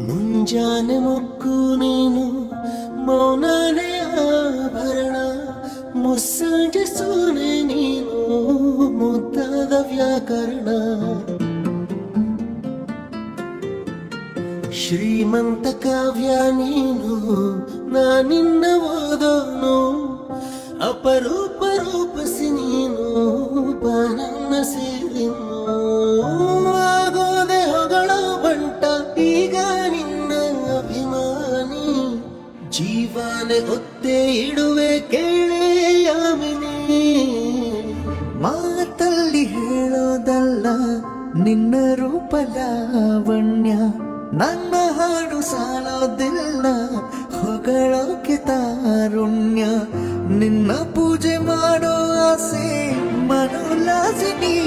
ಮುಂಜಾನೆ ಮೊಕ್ಕು ನೀನು ಮೌನನೇ ಆಭರಣ, ಮುಸ್ಸಂಜೆ ಸೋನೆ ನೀನು ಮುದ್ದಾದ ವ್ಯಾಕರಣ. ಶ್ರೀಮಂತ ಕಾವ್ಯ ನೀನು ನಾನಿನ್ನ ಓದೋನು, ಅಪರೂಪ ರೂಪಸಿ ನೀನು ಬಾನನ್ನ ಸೇರಿನು. ಆಗೋದೆ ಹೊಗಳೋ ಬಂಟ ಈಗ ನಿನ್ನ ಅಭಿಮಾನಿ, ಜೀವನೆ ಒತ್ತೆ ಇಡುವೆ ಕೇಳೇ ಯಾಮಿನಿ. ಮಾತಲ್ಲಿ ಹೇಳೋದಲ್ಲ ನಿನ್ನ ರೂಪ ಲಾವಣ್ಯ, ನನ್ನ ಹಾಡು ಸಾಲೋದಿಲ್ಲ ಹೊಗಳೋಕೆ ತಾರುಣ್ಯ. ನಿನ್ನ ಪೂಜೆ ಮಾಡೋ ಆಸೆ ಮನೋಲ್ಲಾಸಿನಿ.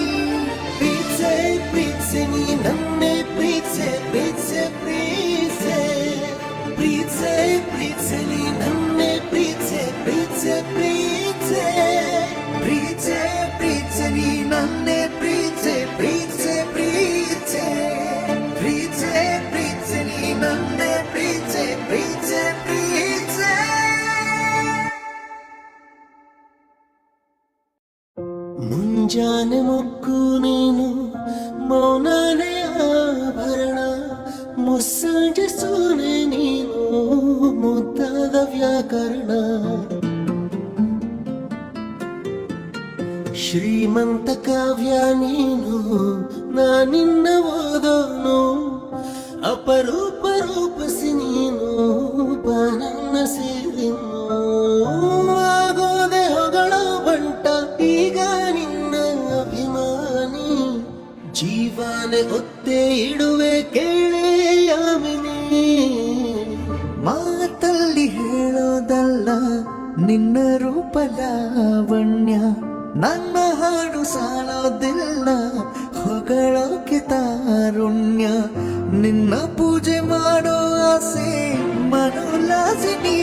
ಪ್ರೀತ್ಸೆ ಪ್ರೀತ್ಸೆ ನೀ ನನ್ನೆ ಪ್ರೀತ್ಸೆ ಪ್ರೀತ್ಸೆ ಪ್ರೀತ್ಸೆ, ಪ್ರೀತ್ಸೆ ಪ್ರೀತ್ಸೆ ನೀ ನನ್ನೆ ಪ್ರೀತ್ಸೆ ಪ್ರೀತ್ಸೆ ಪ್ರೀತ್ಸೆ, ಪ್ರೀತ್ಸೆ ಪ್ರೀತ್ಸೆ ನೀ ನನ್ನೆ ಪ್ರೀತ್ಸೆ ಪ್ರೀತ್ಸೆ ಪ್ರೀತ್ಸೆ, ಪ್ರೀತ್ಸೆ ಪ್ರೀತ್ಸೆ ನೀ ನನ್ನೆ ಪ್ರೀತ್ಸೆ ಪ್ರೀತ್ಸೆ ಪ್ರೀತ್ಸೆ. ಮುಂಜಾನೆ ಮೊಕ್ಕು ನೀನು ಮೌನನೇ ಆಭರಣ, ಮುಸ್ಸಂಜೆ ಸೋನೆ ನೀನು ಮುದ್ದಾದ ವ್ಯಾಕರಣ. ಶ್ರೀಮಂತ ಕಾವ್ಯ ನೀನು ನಾನಿನ್ನ ಓದೋನು, ಅಪರೂಪ ರೂಪಸಿ ನೀನು ಬಾನನ್ನ ಸೇರಿನು. ಆಗೋದೆ ಹೊಗಳೋ ಬಂಟ ಈಗ ನಿನ್ನ ಅಭಿಮಾನಿ, ಜೀವನೆ ಒತ್ತೆ ಇಡುವೆ ಕೇಳೇ ಯಾಮಿನಿ. ಮಾತಲ್ಲಿ ಹೇಳೋದಲ್ಲ ನಿನ್ನ ರೂಪ ಲಾವಣ್ಯ, ನನ್ನ ಹಾಡು ಸಾಲೋದಿಲ್ಲ ಹೊಗಳೋಕೆ ತಾರುಣ್ಯ. ನಿನ್ನ ಪೂಜೆ ಮಾಡೋ ಆಸೆ ಮನೋಲ್ಲಾಸಿನಿ.